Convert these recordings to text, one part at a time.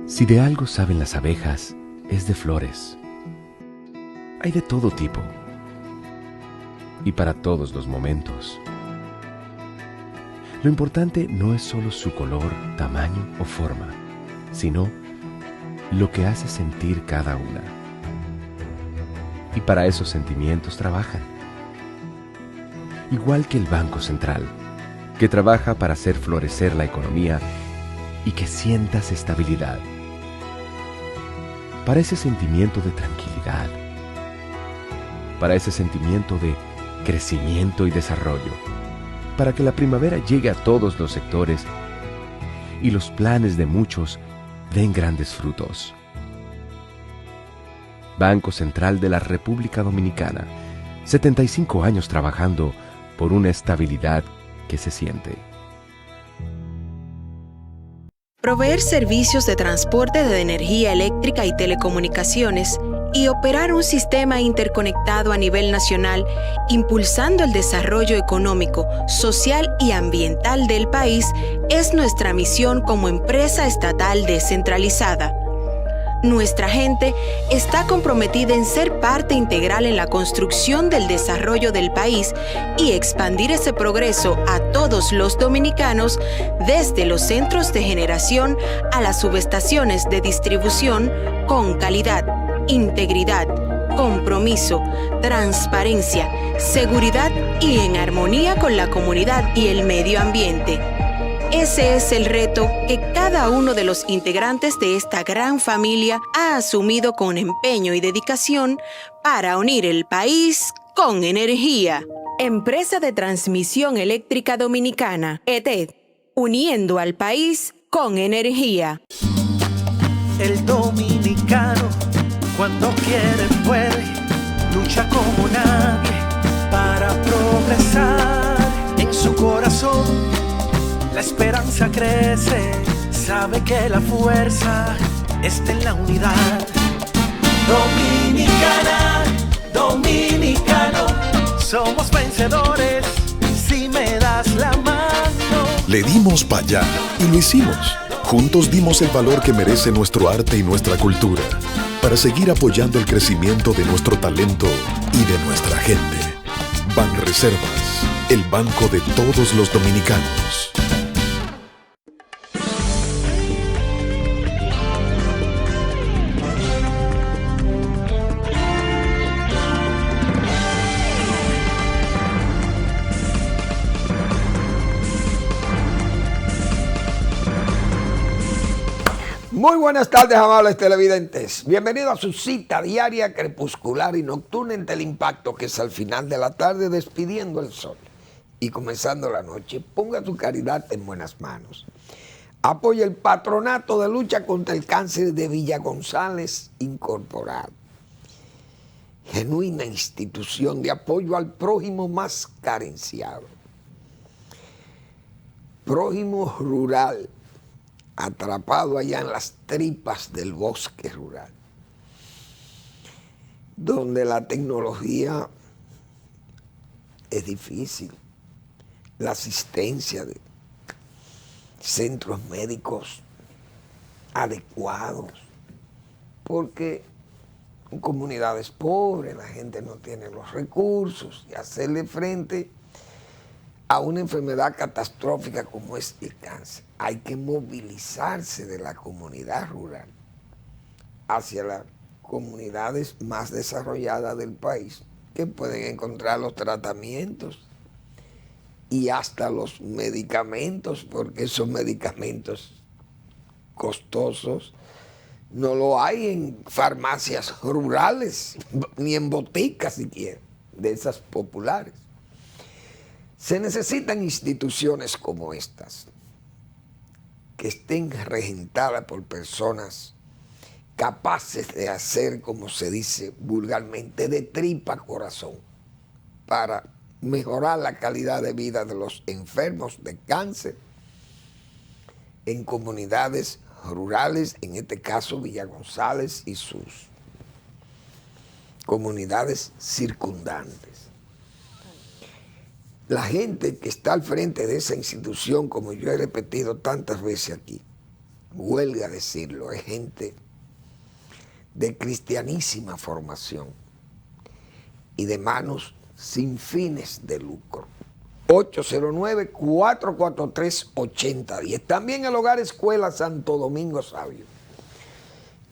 Si de algo saben las abejas, es de flores. Hay de todo tipo y para todos los momentos. Lo importante no es solo su color, tamaño o forma, sino lo que hace sentir cada una. Y para esos sentimientos trabajan. Igual que el Banco Central, que trabaja para hacer florecer la economía y que sientas estabilidad. Para ese sentimiento de tranquilidad. Para ese sentimiento de crecimiento y desarrollo. Para que la primavera llegue a todos los sectores y los planes de muchos den grandes frutos. Banco Central de la República Dominicana, 75 años trabajando por una estabilidad que se siente. Proveer servicios de transporte de energía eléctrica y telecomunicaciones y operar un sistema interconectado a nivel nacional, impulsando el desarrollo económico, social y ambiental del país, es nuestra misión como empresa estatal descentralizada. Nuestra gente está comprometida en ser parte integral en la construcción del desarrollo del país y expandir ese progreso a todos los dominicanos, desde los centros de generación a las subestaciones de distribución, con calidad, integridad, compromiso, transparencia, seguridad y en armonía con la comunidad y el medio ambiente. Ese es el reto que cada uno de los integrantes de esta gran familia ha asumido con empeño y dedicación para unir el país con energía. Empresa de Transmisión Eléctrica Dominicana, ETED, uniendo al país con energía. El dominicano, cuando quiere puede, lucha como nadie para progresar. En su corazón la esperanza crece, sabe que la fuerza está en la unidad. Dominicana, dominicano, somos vencedores si me das la mano. Le dimos para allá y lo hicimos. Juntos dimos el valor que merece nuestro arte y nuestra cultura, para seguir apoyando el crecimiento de nuestro talento y de nuestra gente. Banreservas, el banco de todos los dominicanos. Muy buenas tardes, amables televidentes. Bienvenidos a su cita diaria, crepuscular y nocturna en Teleimpacto, que es al final de la tarde despidiendo el sol y comenzando la noche. Ponga tu caridad en buenas manos. Apoya el Patronato de Lucha contra el Cáncer de Villa González Incorporado. Genuina institución de apoyo al prójimo más carenciado. Prójimo rural, atrapado allá en las tripas del bosque rural, donde la tecnología es difícil, la asistencia de centros médicos adecuados, porque en comunidades pobres la gente no tiene los recursos y hacerle frente a una enfermedad catastrófica como es el cáncer. Hay que movilizarse de la comunidad rural hacia las comunidades más desarrolladas del país, que pueden encontrar los tratamientos y hasta los medicamentos, porque esos medicamentos costosos no lo hay en farmacias rurales, ni en boticas siquiera, de esas populares. Se necesitan instituciones como estas, que estén regentadas por personas capaces de hacer, como se dice vulgarmente, de tripa corazón, para mejorar la calidad de vida de los enfermos de cáncer en comunidades rurales, en este caso Villa González y sus comunidades circundantes. La gente que está al frente de esa institución, como yo he repetido tantas veces aquí, huelga decirlo, es gente de cristianísima formación y de manos sin fines de lucro. 809-443-8010. También el Hogar Escuela Santo Domingo Sabio.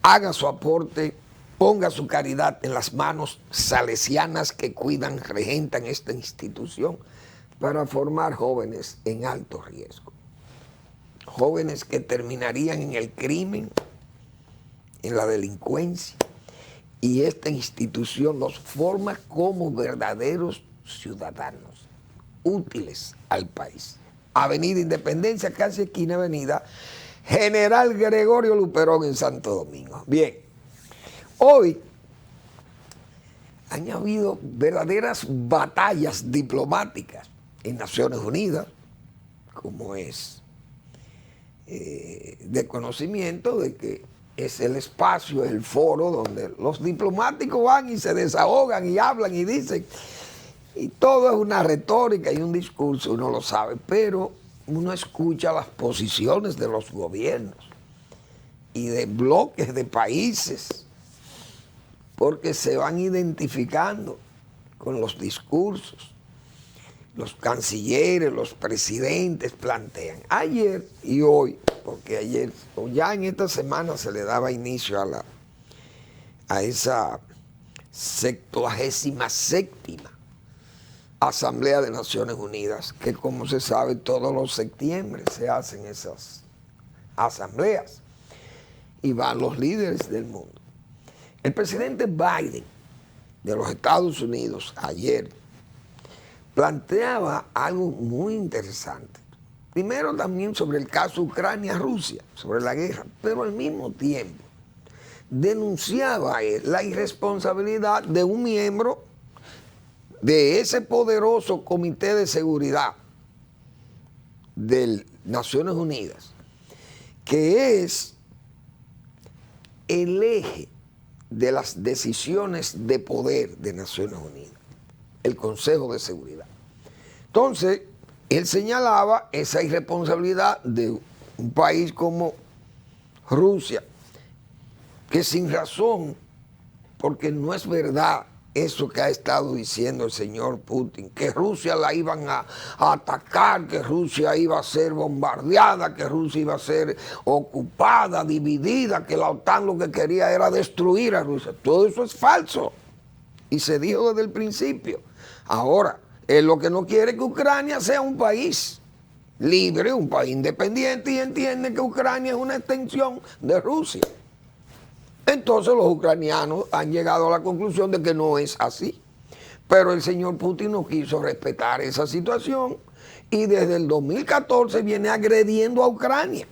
Haga su aporte, ponga su caridad en las manos salesianas que cuidan, regentan esta institución para formar jóvenes en alto riesgo. Jóvenes que terminarían en el crimen, en la delincuencia, y esta institución los forma como verdaderos ciudadanos útiles al país. Avenida Independencia, casi esquina Avenida General Gregorio Luperón en Santo Domingo. Bien, hoy han habido verdaderas batallas diplomáticas en Naciones Unidas, como es de conocimiento de que es el espacio, el foro donde los diplomáticos van y se desahogan y hablan y dicen, y todo es una retórica y un discurso, uno lo sabe, pero uno escucha las posiciones de los gobiernos y de bloques de países, porque se van identificando con los discursos. Los cancilleres, los presidentes plantean. Ayer y hoy, porque ayer, o ya en esta semana se le daba inicio a esa 77ª Asamblea de Naciones Unidas, que como se sabe todos los septiembre se hacen esas asambleas y van los líderes del mundo. El presidente Biden de los Estados Unidos ayer planteaba algo muy interesante. Primero también sobre el caso Ucrania-Rusia, sobre la guerra, pero al mismo tiempo denunciaba la irresponsabilidad de un miembro de ese poderoso Comité de Seguridad de Naciones Unidas, que es el eje de las decisiones de poder de Naciones Unidas, el Consejo de Seguridad. Entonces, él señalaba esa irresponsabilidad de un país como Rusia, que sin razón, porque no es verdad eso que ha estado diciendo el señor Putin, que Rusia la iban a atacar, que Rusia iba a ser bombardeada, que Rusia iba a ser ocupada, dividida, que la OTAN lo que quería era destruir a Rusia. Todo eso es falso y se dijo desde el principio. Ahora, él lo que no quiere es que Ucrania sea un país libre, un país independiente, y entiende que Ucrania es una extensión de Rusia. Entonces los ucranianos han llegado a la conclusión de que no es así. Pero el señor Putin no quiso respetar esa situación y desde el 2014 viene agrediendo a Ucrania,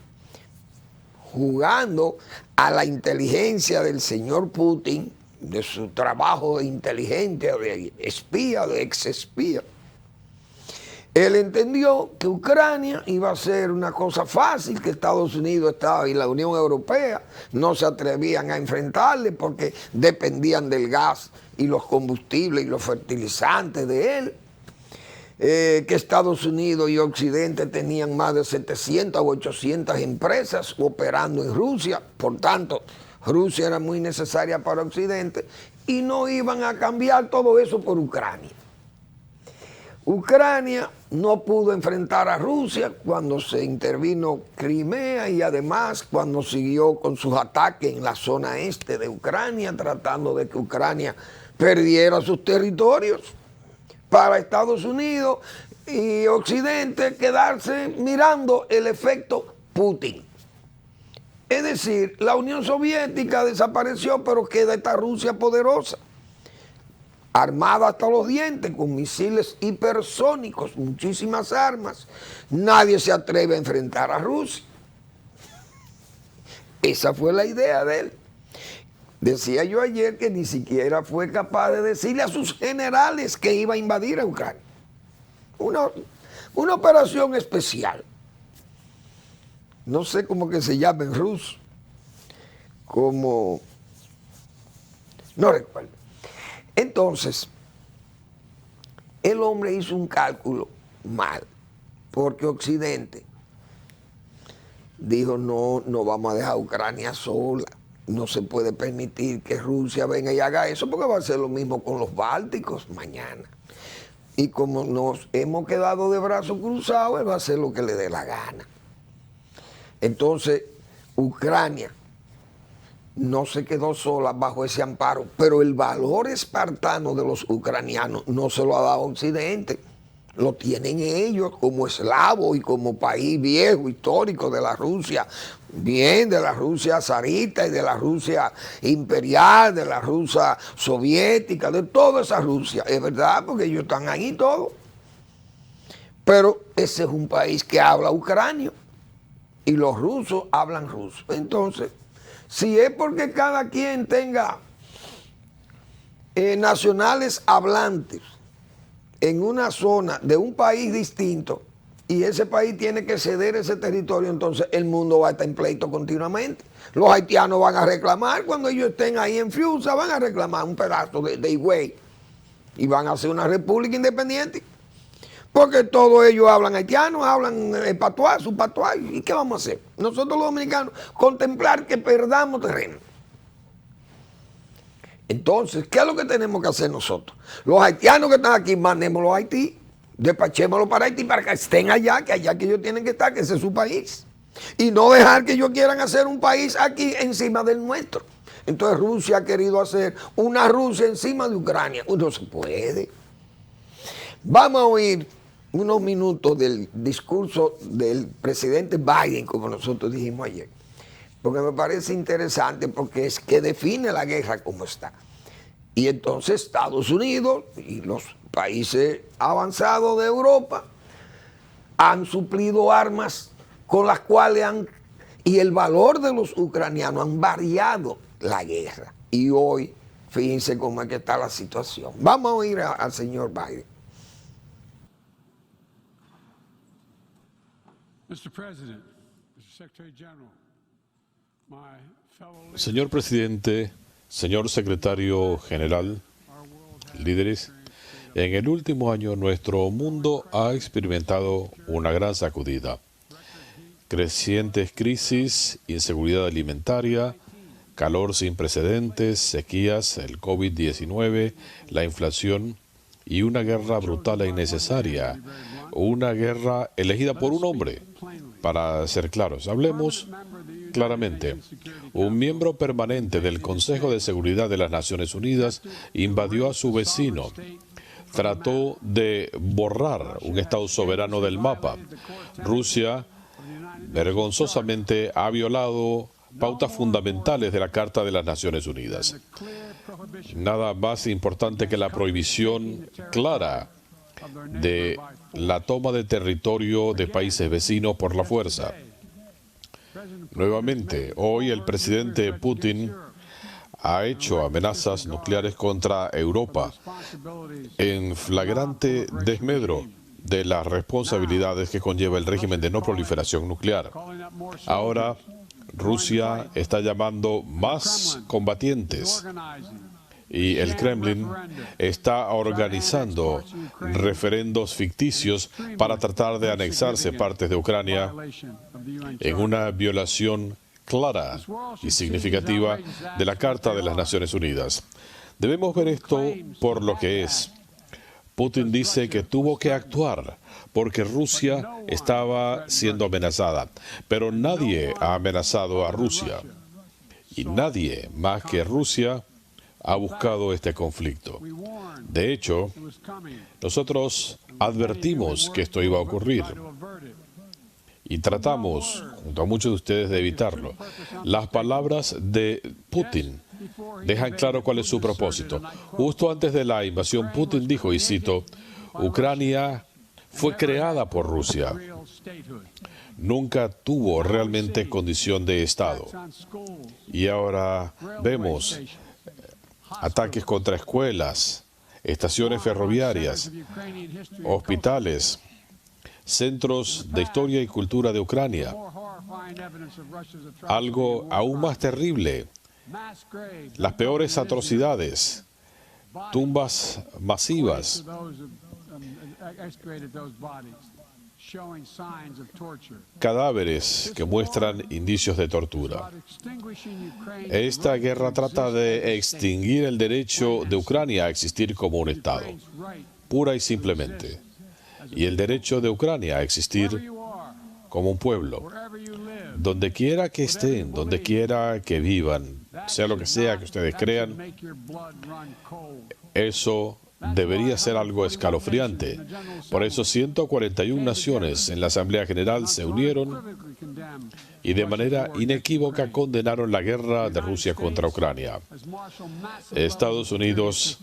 jugando a la inteligencia del señor Putin, de su trabajo de inteligencia, de espía, de exespía. Él entendió que Ucrania iba a ser una cosa fácil, que Estados Unidos estaba y la Unión Europea no se atrevían a enfrentarle porque dependían del gas y los combustibles y los fertilizantes de él. Que Estados Unidos y Occidente tenían más de 700 o 800 empresas operando en Rusia, por tanto, Rusia era muy necesaria para Occidente y no iban a cambiar todo eso por Ucrania. Ucrania no pudo enfrentar a Rusia cuando se intervino Crimea y además cuando siguió con sus ataques en la zona este de Ucrania, tratando de que Ucrania perdiera sus territorios para Estados Unidos y Occidente quedarse mirando el efecto Putin. Es decir, la Unión Soviética desapareció, pero queda esta Rusia poderosa, armada hasta los dientes, con misiles hipersónicos, muchísimas armas. Nadie se atreve a enfrentar a Rusia. Esa fue la idea de él. Decía yo ayer que ni siquiera fue capaz de decirle a sus generales que iba a invadir a Ucrania. Una operación especial. No sé cómo que se llama en ruso. Como... no recuerdo. Entonces, el hombre hizo un cálculo mal, porque Occidente dijo no, no vamos a dejar a Ucrania sola. No se puede permitir que Rusia venga y haga eso porque va a ser lo mismo con los bálticos mañana. Y como nos hemos quedado de brazos cruzados, él va a hacer lo que le dé la gana. Entonces, Ucrania no se quedó sola bajo ese amparo, pero el valor espartano de los ucranianos no se lo ha dado Occidente. Lo tienen ellos como eslavos y como país viejo, histórico de la Rusia, bien de la Rusia zarista y de la Rusia imperial, de la Rusia soviética, de toda esa Rusia. Es verdad, porque ellos están ahí todos. Pero ese es un país que habla ucranio y los rusos hablan ruso. Entonces, si es porque cada quien tenga nacionales hablantes en una zona de un país distinto y ese país tiene que ceder ese territorio, entonces el mundo va a estar en pleito continuamente. Los haitianos van a reclamar cuando ellos estén ahí en Fiusa, van a reclamar un pedazo de Higüey y van a hacer una república independiente. Porque todos ellos hablan haitiano, hablan patuá, su patuá. ¿Y qué vamos a hacer? Nosotros los dominicanos, contemplar que perdamos terreno. Entonces, ¿qué es lo que tenemos que hacer nosotros? Los haitianos que están aquí, mandémoslos a Haití, despachémoslos para Haití para que estén allá que ellos tienen que estar, que ese es su país. Y no dejar que ellos quieran hacer un país aquí encima del nuestro. Entonces Rusia ha querido hacer una Rusia encima de Ucrania. No se puede. Vamos a oír unos minutos del discurso del presidente Biden, como nosotros dijimos ayer, porque me parece interesante, porque es que define la guerra como está. Y entonces Estados Unidos y los países avanzados de Europa han suplido armas con las cuales y el valor de los ucranianos han variado la guerra. Y hoy, fíjense cómo es que está la situación. Vamos a oír al señor Biden. Señor presidente, señor secretario general, líderes, en el último año nuestro mundo ha experimentado una gran sacudida. Crecientes crisis, inseguridad alimentaria, calor sin precedentes, sequías, el COVID-19, la inflación y una guerra brutal e innecesaria. Una guerra elegida por un hombre. Para ser claros, hablemos claramente. Un miembro permanente del Consejo de Seguridad de las Naciones Unidas invadió a su vecino. Trató de borrar un Estado soberano del mapa. Rusia vergonzosamente ha violado pautas fundamentales de la Carta de las Naciones Unidas. Nada más importante que la prohibición clara de la toma de territorio de países vecinos por la fuerza. Nuevamente, hoy el presidente Putin ha hecho amenazas nucleares contra Europa en flagrante desmedro de las responsabilidades que conlleva el régimen de no proliferación nuclear. Ahora, Rusia está llamando más combatientes y el Kremlin está organizando referendos ficticios para tratar de anexarse partes de Ucrania en una violación clara y significativa de la Carta de las Naciones Unidas. Debemos ver esto por lo que es. Putin dice que tuvo que actuar porque Rusia estaba siendo amenazada, pero nadie ha amenazado a Rusia y nadie más que Rusia ha buscado este conflicto. De hecho, nosotros advertimos que esto iba a ocurrir y tratamos, junto a muchos de ustedes, de evitarlo. Las palabras de Putin dejan claro cuál es su propósito. Justo antes de la invasión, Putin dijo, y cito, Ucrania fue creada por Rusia. Nunca tuvo realmente condición de Estado. Y ahora vemos ataques contra escuelas, estaciones ferroviarias, hospitales, centros de historia y cultura de Ucrania. Algo aún más terrible, las peores atrocidades, tumbas masivas, cadáveres que muestran indicios de tortura. Esta guerra trata de extinguir el derecho de Ucrania a existir como un Estado, pura y simplemente, y el derecho de Ucrania a existir como un pueblo. Donde quiera que estén, donde quiera que vivan, sea lo que sea que ustedes crean, eso debería ser algo escalofriante. Por eso 141 naciones en la Asamblea General se unieron y de manera inequívoca condenaron la guerra de Rusia contra Ucrania. Estados Unidos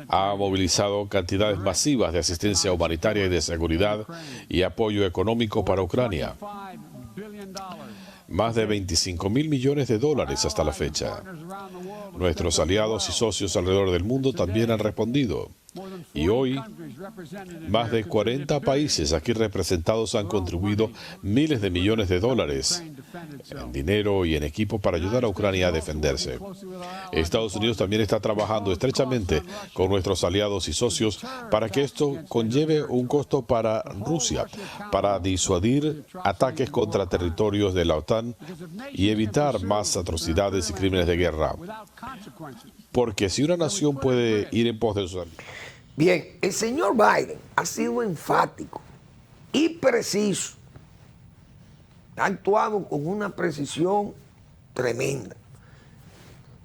ha movilizado cantidades masivas de asistencia humanitaria y de seguridad y apoyo económico para Ucrania. Más de 25.000 millones de dólares hasta la fecha. Nuestros aliados y socios alrededor del mundo también han respondido. Y hoy, más de 40 países aquí representados han contribuido miles de millones de dólares en dinero y en equipo para ayudar a Ucrania a defenderse. Estados Unidos también está trabajando estrechamente con nuestros aliados y socios para que esto conlleve un costo para Rusia, para disuadir ataques contra territorios de la OTAN y evitar más atrocidades y crímenes de guerra. Porque si una nación puede ir en pos de sus... Bien, el señor Biden ha sido enfático y preciso. Ha actuado con una precisión tremenda.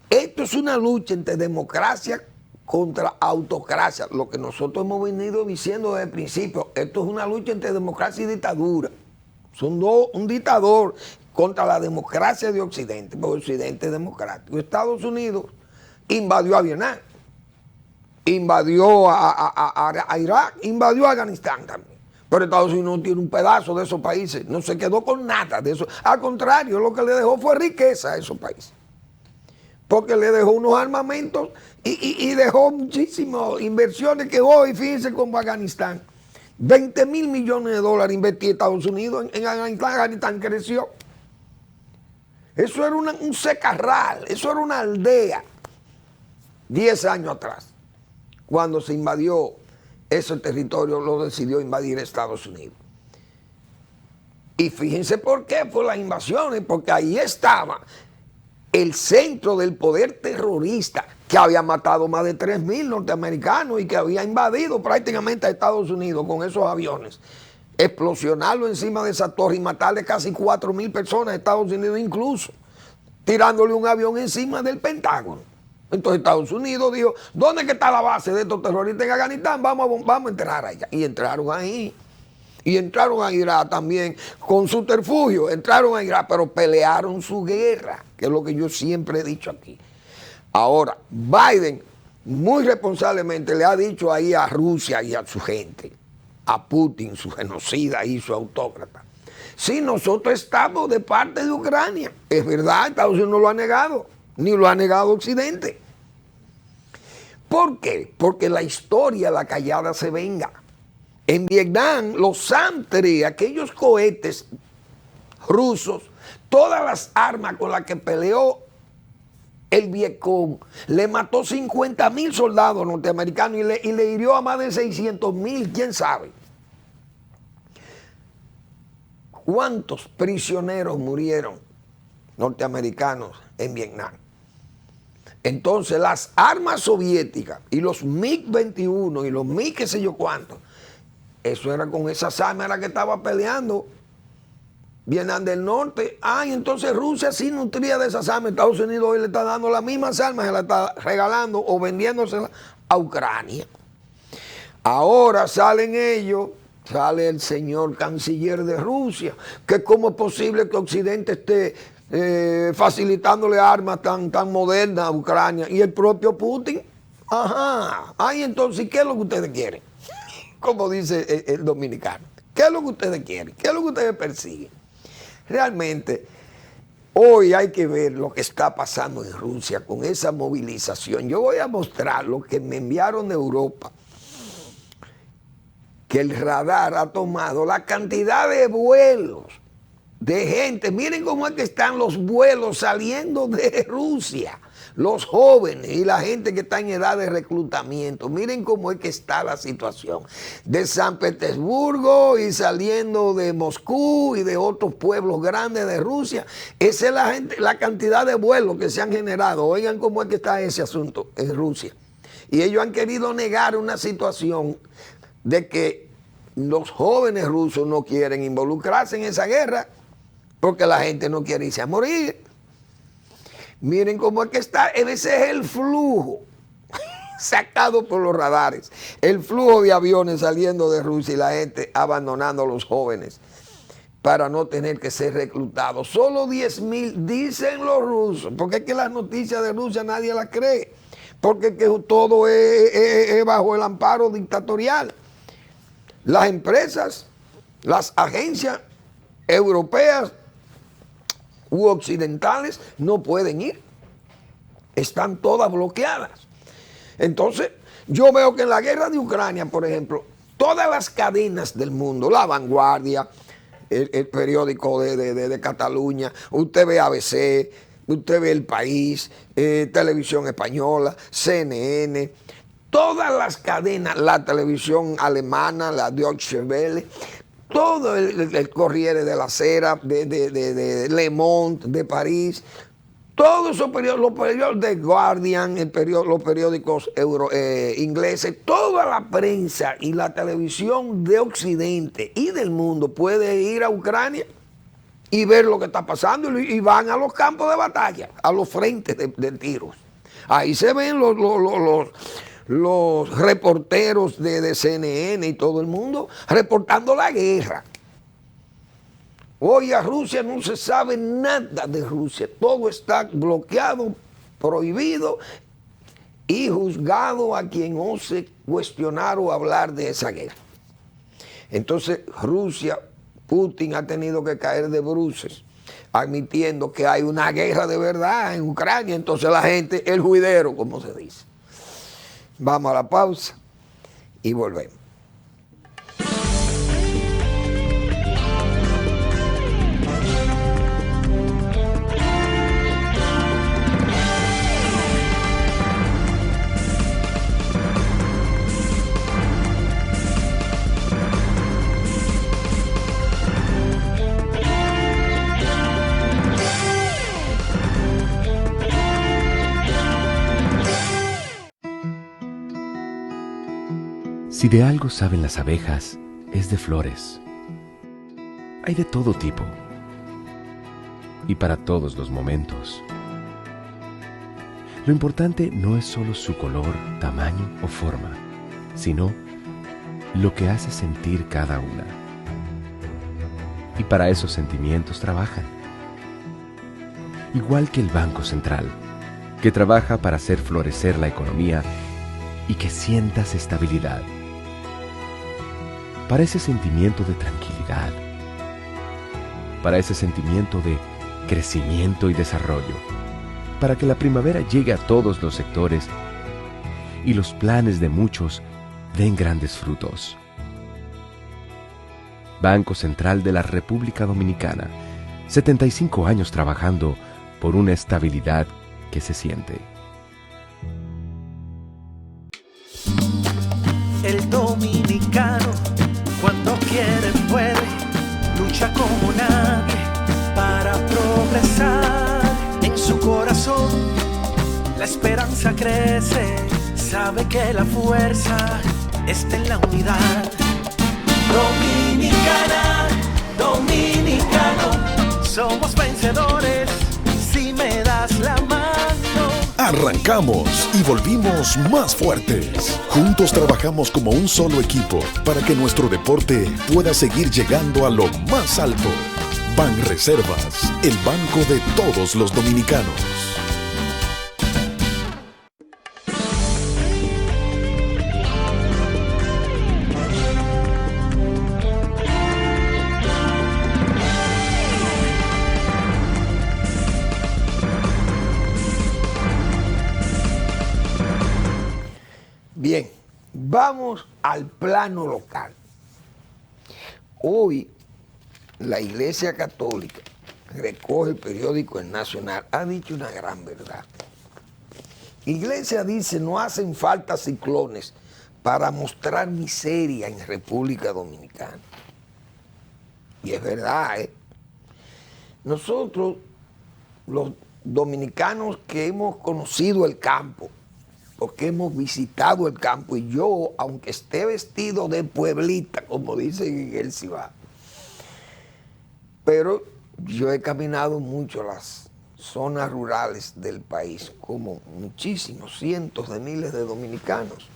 Esto es una lucha entre democracia contra autocracia, lo que nosotros hemos venido diciendo desde el principio. Esto es una lucha entre democracia y dictadura. Son dos, un dictador contra la democracia de Occidente, porque Occidente es democrático. Estados Unidos invadió a Vietnam, invadió a Irak, invadió a Afganistán también. Pero Estados Unidos no tiene un pedazo de esos países, no se quedó con nada de eso. Al contrario, lo que le dejó fue riqueza a esos países. Porque le dejó unos armamentos y dejó muchísimas inversiones que hoy, fíjense como Afganistán, 20.000 millones de dólares invertió Estados Unidos en Afganistán. Afganistán creció. Eso era un secarral, eso era una aldea 10 años atrás. Cuando se invadió ese territorio, lo decidió invadir Estados Unidos. Y fíjense por qué, por las invasiones, porque ahí estaba el centro del poder terrorista que había matado más de 3.000 norteamericanos y que había invadido prácticamente a Estados Unidos con esos aviones. Explosionarlo encima de esa torre y matarle casi 4.000 personas a Estados Unidos incluso, tirándole un avión encima del Pentágono. Entonces Estados Unidos dijo, ¿dónde que está la base de estos terroristas en Afganistán? Vamos a entrar allá. Y entraron ahí. Y entraron a Irak también con subterfugio. Entraron a Irak, pero pelearon su guerra, que es lo que yo siempre he dicho aquí. Ahora, Biden muy responsablemente le ha dicho ahí a Rusia y a su gente, a Putin, su genocida y su autócrata, sí, nosotros estamos de parte de Ucrania. Es verdad, Estados Unidos no lo ha negado, ni lo ha negado Occidente. ¿Por qué? Porque la historia, la callada se venga. En Vietnam, los SAM-3, aquellos cohetes rusos, todas las armas con las que peleó el Vietcong, le mató 50.000 soldados norteamericanos y le hirió a más de 600.000, quién sabe. ¿Cuántos prisioneros murieron norteamericanos en Vietnam? Entonces las armas soviéticas y los MiG-21 y los MiG qué sé yo cuántos, eso era con esas armas era que estaba peleando Vietnam del Norte. Y entonces Rusia sí nutría de esas armas. Estados Unidos hoy le está dando las mismas armas, se las está regalando o vendiéndoselas a Ucrania. Ahora salen ellos, sale el señor canciller de Rusia, que cómo es posible que Occidente esté facilitándole armas tan modernas a Ucrania, y el propio Putin. Entonces, ¿qué es lo que ustedes quieren? Como dice el dominicano, ¿qué es lo que ustedes quieren? ¿Qué es lo que ustedes persiguen? Realmente, hoy hay que ver lo que está pasando en Rusia con esa movilización. Yo voy a mostrar lo que me enviaron de Europa, que el radar ha tomado la cantidad de vuelos de gente. Miren cómo es que están los vuelos saliendo de Rusia. los jóvenes y la gente que está en edad de reclutamiento. Miren cómo es que está la situación. De San Petersburgo y saliendo de Moscú y de otros pueblos grandes de Rusia. Esa es la cantidad de vuelos que se han generado. Oigan cómo es que está ese asunto en Rusia. Y ellos han querido negar una situación de que los jóvenes rusos no quieren involucrarse en esa guerra porque la gente no quiere irse a morir. Miren cómo es que está, ese es el flujo sacado por los radares, el flujo de aviones saliendo de Rusia y la gente abandonando a los jóvenes para no tener que ser reclutados. Solo 10,000 dicen los rusos, porque es que las noticias de Rusia nadie las cree, porque es que todo es bajo el amparo dictatorial. Las empresas, las agencias europeas u occidentales no pueden ir. Están todas bloqueadas. Entonces, yo veo que en la guerra de Ucrania, por ejemplo, todas las cadenas del mundo, La Vanguardia, el periódico de Cataluña, usted ve ABC, usted ve El País, Televisión Española, CNN, todas las cadenas, la televisión alemana, la Deutsche Welle, todo el Corriere de la Sera, de Le Monde, de París, todos esos periódicos, los periódicos de Guardian, los periódicos ingleses, toda la prensa y la televisión de Occidente y del mundo puede ir a Ucrania y ver lo que está pasando y van a los campos de batalla, a los frentes de tiros. Ahí se ven los reporteros de CNN y todo el mundo reportando la guerra. Hoy a Rusia no se sabe nada de Rusia. Todo está bloqueado, prohibido y juzgado a quien ose cuestionar o hablar de esa guerra. Entonces Rusia, Putin ha tenido que caer de bruces, admitiendo que hay una guerra de verdad en Ucrania. Entonces la gente, el juidero, como se dice. Vamos a la pausa y volvemos. Si de algo saben las abejas, es de flores. Hay de todo tipo y para todos los momentos. Lo importante no es solo su color, tamaño o forma, sino lo que hace sentir cada una. Y para esos sentimientos trabajan. Igual que el Banco Central, que trabaja para hacer florecer la economía y que sientas estabilidad. Para ese sentimiento de tranquilidad, para ese sentimiento de crecimiento y desarrollo, para que la primavera llegue a todos los sectores y los planes de muchos den grandes frutos. Banco Central de la República Dominicana, 75 años trabajando por una estabilidad que se siente. El dominicano, cuando quiere puede, lucha como nadie para progresar. En su corazón la esperanza crece, sabe que la fuerza está en la unidad. Dominicana, dominicano, somos vencedores si me das la mano. Arrancamos y volvimos más fuertes. Juntos trabajamos como un solo equipo para que nuestro deporte pueda seguir llegando a lo más alto. Banreservas, el banco de todos los dominicanos. Bien, vamos al plano local. Hoy la Iglesia Católica, recoge el periódico El Nacional, ha dicho una gran verdad. Iglesias dice, no hacen falta ciclones para mostrar miseria en República Dominicana. Y es verdad, ¿eh? Nosotros, los dominicanos que hemos conocido el campo, porque hemos visitado el campo, y yo, aunque esté vestido de pueblita, como dicen en el Cibao, pero yo he caminado mucho las zonas rurales del país, como muchísimos, cientos de miles de dominicanos.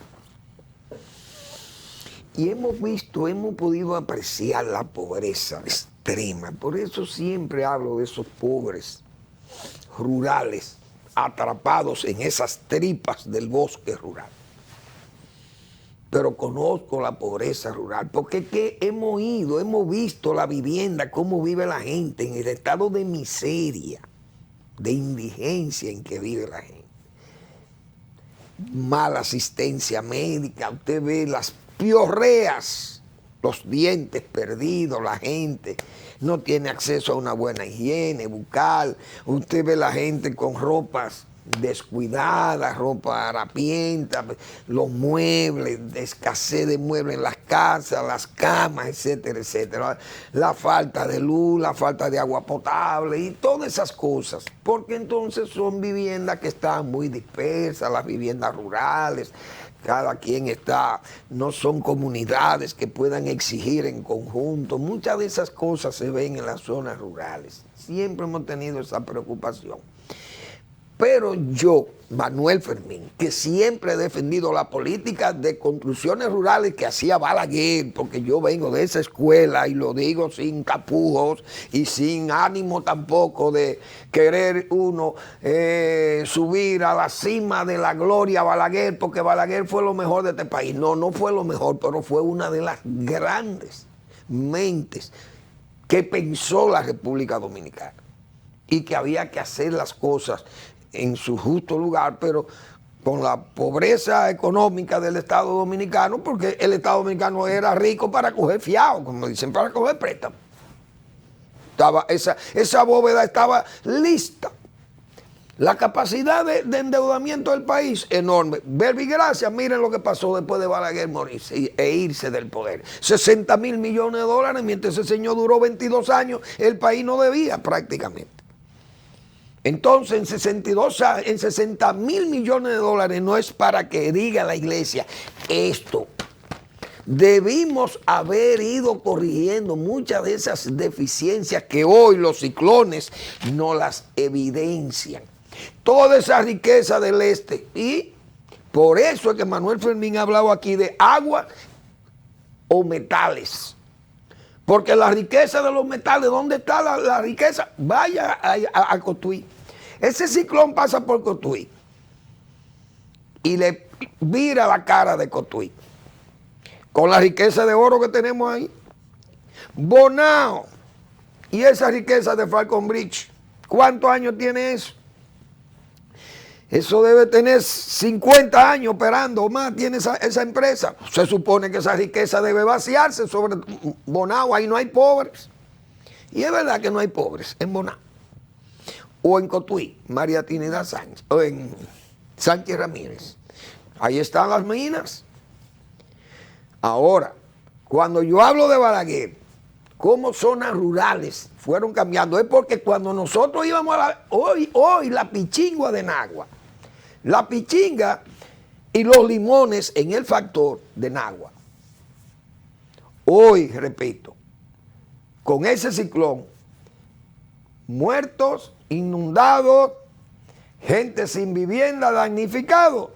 Y hemos visto, hemos podido apreciar la pobreza extrema. Por eso siempre hablo de esos pobres rurales atrapados en esas tripas del bosque rural. Pero conozco la pobreza rural, porque es que hemos visto la vivienda, cómo vive la gente, en el estado de miseria, de indigencia en que vive la gente. Mala asistencia médica, usted ve las piorreas, los dientes perdidos, la gente no tiene acceso a una buena higiene bucal, usted ve la gente con ropas descuidadas, ropa harapienta, los muebles, de escasez de muebles en las casas, las camas, etcétera, etcétera, la falta de luz, la falta de agua potable y todas esas cosas, porque entonces son viviendas que están muy dispersas, las viviendas rurales, cada quien está, no son comunidades que puedan exigir en conjunto. Muchas de esas cosas se ven en las zonas rurales. Siempre hemos tenido esa preocupación. Pero yo, Manuel Fermín, que siempre he defendido la política de construcciones rurales que hacía Balaguer, porque yo vengo de esa escuela y lo digo sin tapujos y sin ánimo tampoco de querer uno subir a la cima de la gloria a Balaguer, porque Balaguer fue lo mejor de este país. No, no fue lo mejor, pero fue una de las grandes mentes que pensó la República Dominicana y que había que hacer las cosas en su justo lugar, pero con la pobreza económica del Estado Dominicano, porque el Estado Dominicano era rico para coger fiado, como dicen, para coger préstamo. Esa bóveda estaba lista. La capacidad de endeudamiento del país, enorme. Verbigracia, miren lo que pasó después de Balaguer morirse e irse del poder. 60.000 millones de dólares, mientras ese señor duró 22 años, el país no debía prácticamente. Entonces, en 60.000 millones de dólares no es para que diga la iglesia esto. Debimos haber ido corrigiendo muchas de esas deficiencias que hoy los ciclones no las evidencian. Toda esa riqueza del este. Y por eso es que Manuel Fermín ha hablado aquí de agua o metales. Porque la riqueza de los metales, ¿dónde está la riqueza? Vaya a Cotuí. Ese ciclón pasa por Cotuí y le vira la cara de Cotuí. Con la riqueza de oro que tenemos ahí. Bonao y esa riqueza de Falcon Bridge. ¿Cuántos años tiene eso? Eso debe tener 50 años operando o más, tiene esa empresa. Se supone que esa riqueza debe vaciarse sobre Bonao, ahí no hay pobres. Y es verdad que no hay pobres en Bonao. O en Cotuí, María Trinidad Sánchez, o en Sánchez Ramírez. Ahí están las minas. Ahora, cuando yo hablo de Balaguer, cómo zonas rurales fueron cambiando, es porque cuando nosotros íbamos hoy la pichingua de Nagua, la pichinga y los limones en el factor de Nagua. Hoy, repito, con ese ciclón, muertos, inundados, gente sin vivienda, damnificado.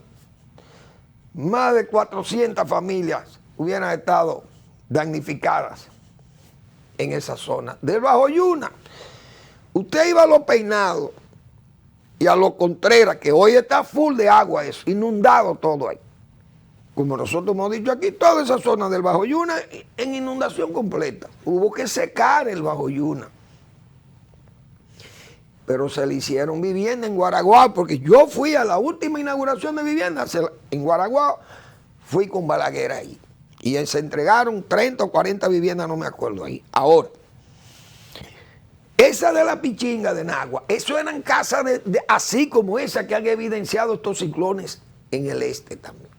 Más de 400 familias hubieran estado damnificadas en esa zona. Del Bajo Yuna, usted iba a Los Peinados y a Los Contreras, que hoy está full de agua eso, inundado todo ahí. Como nosotros hemos dicho aquí, toda esa zona del Bajo Yuna en inundación completa. Hubo que secar el Bajo Yuna. Pero se le hicieron vivienda en Guaraguao, porque yo fui a la última inauguración de vivienda en Guaraguao, fui con Balaguer ahí. Y se entregaron 30 o 40 viviendas, no me acuerdo ahí. Ahora, Esa de la Pichinga de Nagua, eso eran casas así como esa que han evidenciado estos ciclones en el este también.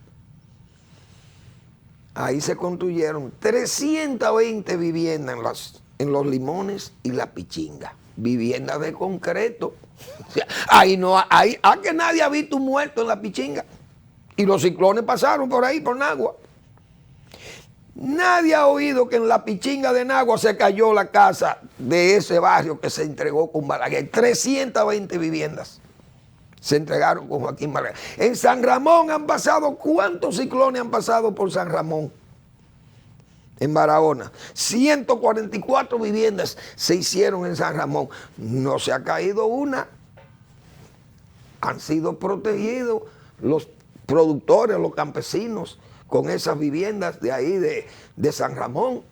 Ahí se construyeron 320 viviendas en Los Limones y la Pichinga. Viviendas de concreto. Ahí no hay, que nadie ha visto un muerto en la Pichinga. Y los ciclones pasaron por ahí, por Nagua. Nadie ha oído que en la Pichinga de Nagua se cayó la casa de ese barrio que se entregó con Balaguer. 320 viviendas se entregaron con Joaquín Balaguer. En San Ramón han pasado, ¿cuántos ciclones han pasado por San Ramón? En Barahona. 144 viviendas se hicieron en San Ramón. No se ha caído una. Han sido protegidos los productores, los campesinos, con esas viviendas de ahí de San Ramón.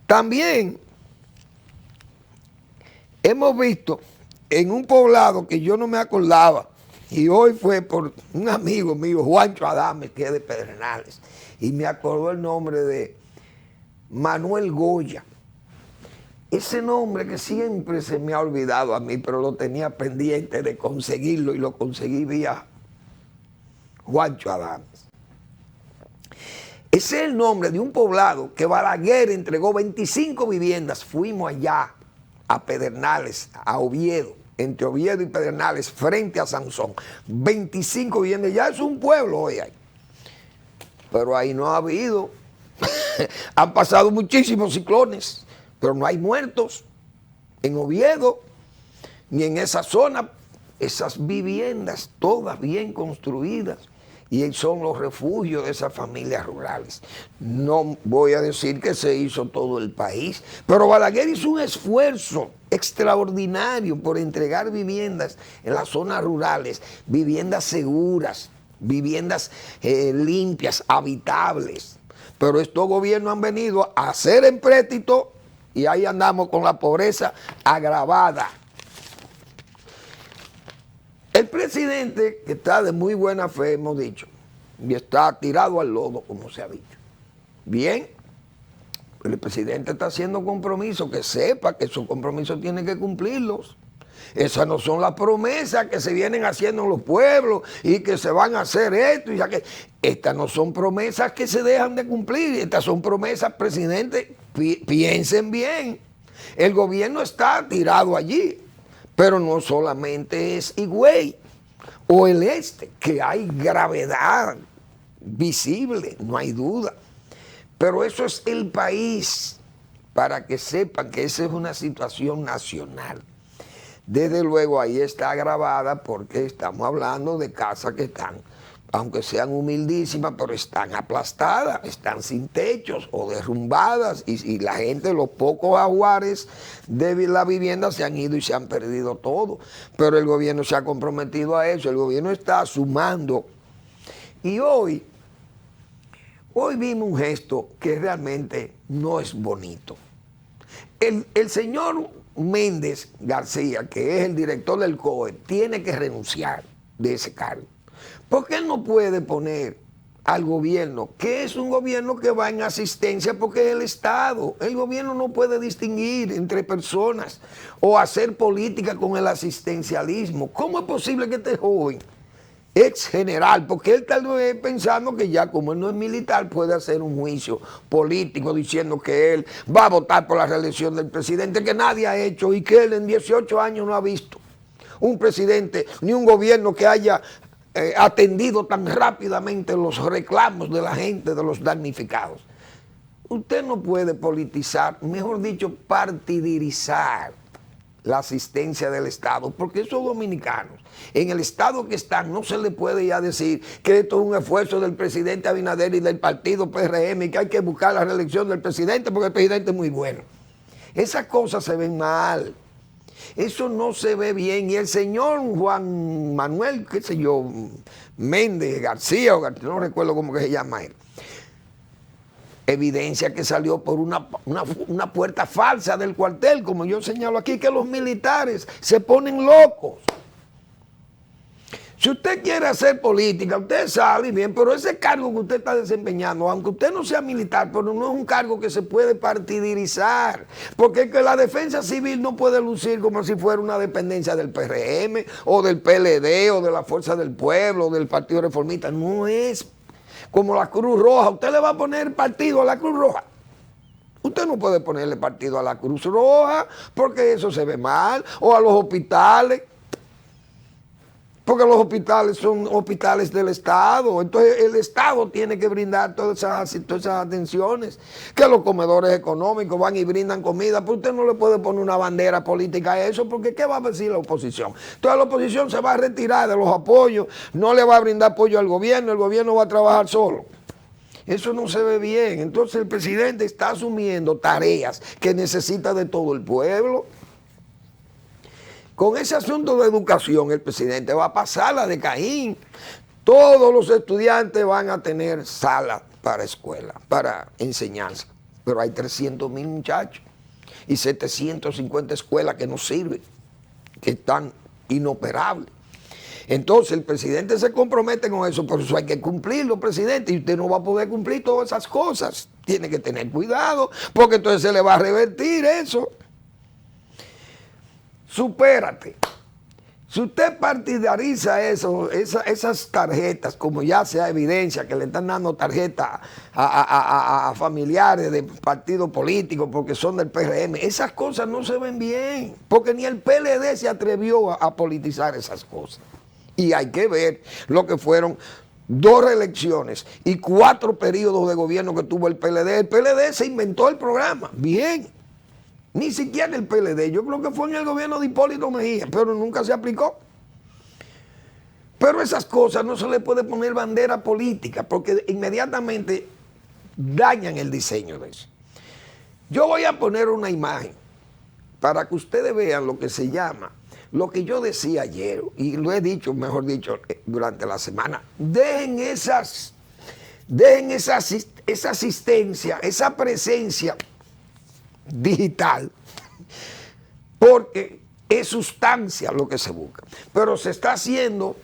También hemos visto en un poblado que yo no me acordaba, y hoy fue por un amigo mío, Juancho Adames, que es de Pedernales, y me acordó el nombre de Manuel Goya. Ese nombre que siempre se me ha olvidado a mí, pero lo tenía pendiente de conseguirlo y lo conseguí vía Juancho Adames. Ese es el nombre de un poblado que Balaguer entregó 25 viviendas. Fuimos allá a Pedernales, a Oviedo, entre Oviedo y Pedernales, frente a Sansón. 25 viviendas, ya es un pueblo hoy ahí. Pero ahí no ha habido. Han pasado muchísimos ciclones, pero no hay muertos en Oviedo, ni en esa zona. Esas viviendas, todas bien construidas, y son los refugios de esas familias rurales. No voy a decir que se hizo todo el país, pero Balaguer hizo un esfuerzo extraordinario por entregar viviendas en las zonas rurales, viviendas seguras, viviendas limpias, habitables. Pero estos gobiernos han venido a hacer empréstito y ahí andamos con la pobreza agravada. El presidente, que está de muy buena fe, hemos dicho, y está tirado al lodo, como se ha dicho. Bien, el presidente está haciendo compromisos, que sepa que esos compromisos tiene que cumplirlos. Esas no son las promesas que se vienen haciendo en los pueblos y que se van a hacer esto y aquello. Estas no son promesas que se dejan de cumplir. Estas son promesas, presidente, piensen bien. El gobierno está tirado allí. Pero no solamente es Higüey o el este, que hay gravedad visible, no hay duda. Pero eso es el país, para que sepan que esa es una situación nacional. Desde luego ahí está agravada porque estamos hablando de casas que están, aunque sean humildísimas, pero están aplastadas, están sin techos o derrumbadas y la gente, los pocos ajuares de la vivienda se han ido y se han perdido todo. Pero el gobierno se ha comprometido a eso, el gobierno está sumando. Y hoy vimos un gesto que realmente no es bonito. El señor Méndez García, que es el director del COE, tiene que renunciar de ese cargo. ¿Por qué no puede poner al gobierno, que es un gobierno que va en asistencia porque es el Estado? El gobierno no puede distinguir entre personas o hacer política con el asistencialismo. ¿Cómo es posible que este joven, ex general, porque él tal vez pensando que ya como él no es militar puede hacer un juicio político diciendo que él va a votar por la reelección del presidente, que nadie ha hecho y que él en 18 años no ha visto un presidente ni un gobierno que haya atendido tan rápidamente los reclamos de la gente, de los damnificados? Usted no puede politizar, mejor dicho, partidirizar la asistencia del Estado, porque esos dominicanos, en el estado que están, no se le puede ya decir que esto es un esfuerzo del presidente Abinader y del partido PRM y que hay que buscar la reelección del presidente porque el presidente es muy bueno. Esas cosas se ven mal. Eso no se ve bien. Y el señor Juan Manuel, qué sé yo, Méndez García, no recuerdo cómo que se llama él, evidencia que salió por una puerta falsa del cuartel, como yo señalo aquí, que los militares se ponen locos. Si usted quiere hacer política, usted sale bien, pero ese cargo que usted está desempeñando, aunque usted no sea militar, pero no es un cargo que se puede partidizar, porque es que la defensa civil no puede lucir como si fuera una dependencia del PRM o del PLD o de la Fuerza del Pueblo o del Partido Reformista. No es como la Cruz Roja. Usted le va a poner partido a la Cruz Roja. Usted no puede ponerle partido a la Cruz Roja porque eso se ve mal, o a los hospitales. Porque los hospitales son hospitales del Estado. Entonces el Estado tiene que brindar todas esas atenciones. Que los comedores económicos van y brindan comida. Pero usted no le puede poner una bandera política a eso, porque ¿qué va a decir la oposición? Entonces la oposición se va a retirar de los apoyos, no le va a brindar apoyo al gobierno, el gobierno va a trabajar solo. Eso no se ve bien. Entonces el presidente está asumiendo tareas que necesita de todo el pueblo. Con ese asunto de educación, el presidente va a pasar la de Caín. Todos los estudiantes van a tener sala para escuela, para enseñanza. Pero hay 300,000 muchachos y 750 escuelas que no sirven, que están inoperables. Entonces el presidente se compromete con eso, por eso hay que cumplirlo, presidente, y usted no va a poder cumplir todas esas cosas. Tiene que tener cuidado, porque entonces se le va a revertir eso. Supérate. Si usted partidariza esas tarjetas, como ya sea evidencia que le están dando tarjetas a familiares de partidos políticos porque son del PRM, esas cosas no se ven bien, porque ni el PLD se atrevió a politizar esas cosas. Y hay que ver lo que fueron 2 reelecciones y 4 periodos de gobierno que tuvo el PLD. El PLD se inventó el programa, bien. Ni siquiera el PLD, yo creo que fue en el gobierno de Hipólito Mejía, pero nunca se aplicó. Pero esas cosas no se le puede poner bandera política, porque inmediatamente dañan el diseño de eso. Yo voy a poner una imagen para que ustedes vean lo que se llama, lo que yo decía ayer, y lo he dicho, mejor dicho, durante la semana. Dejen esa asistencia, esa presencia digital, porque es sustancia lo que se busca. Pero se está haciendo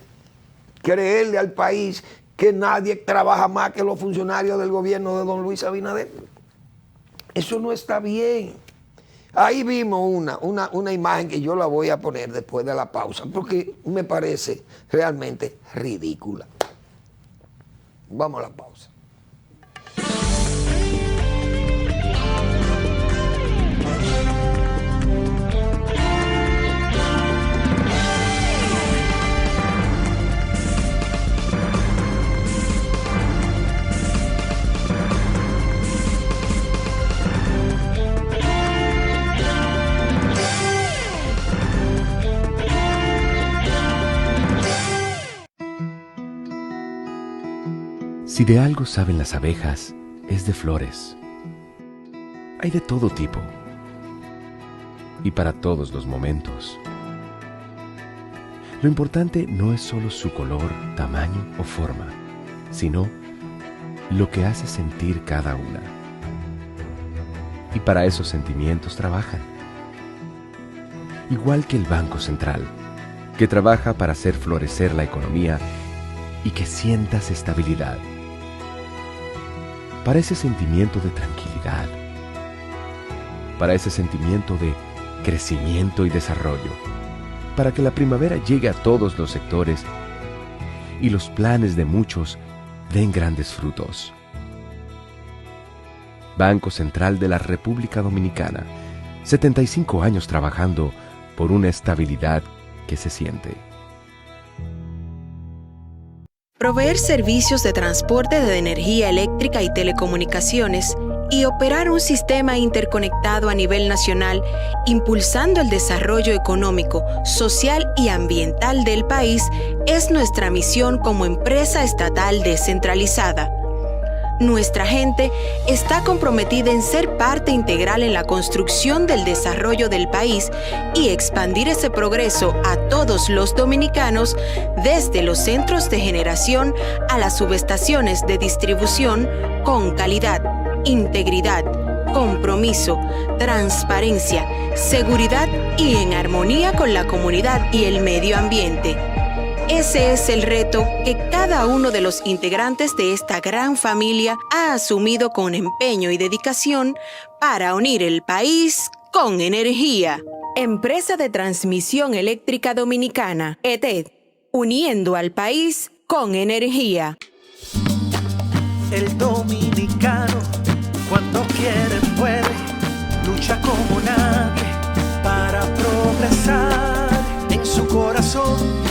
creerle al país que nadie trabaja más que los funcionarios del gobierno de don Luis Abinader. Eso no está bien. Ahí vimos una imagen que yo la voy a poner después de la pausa, porque me parece realmente ridícula. Vamos a la pausa. Si de algo saben las abejas, es de flores. Hay de todo tipo y para todos los momentos. Lo importante no es solo su color, tamaño o forma, sino lo que hace sentir cada una. Y para esos sentimientos trabajan. Igual que el Banco Central, que trabaja para hacer florecer la economía y que sientas estabilidad. Para ese sentimiento de tranquilidad, para ese sentimiento de crecimiento y desarrollo, para que la primavera llegue a todos los sectores y los planes de muchos den grandes frutos. Banco Central de la República Dominicana, 75 años trabajando por una estabilidad que se siente. Proveer servicios de transporte de energía eléctrica y telecomunicaciones y operar un sistema interconectado a nivel nacional, impulsando el desarrollo económico, social y ambiental del país, es nuestra misión como empresa estatal descentralizada. Nuestra gente está comprometida en ser parte integral en la construcción del desarrollo del país y expandir ese progreso a todos los dominicanos, desde los centros de generación a las subestaciones de distribución, con calidad, integridad, compromiso, transparencia, seguridad y en armonía con la comunidad y el medio ambiente. Ese es el reto que cada uno de los integrantes de esta gran familia ha asumido con empeño y dedicación para unir el país con energía. Empresa de Transmisión Eléctrica Dominicana, ETED, uniendo al país con energía. El dominicano, cuando quiere puede, lucha como nadie para progresar. En su corazón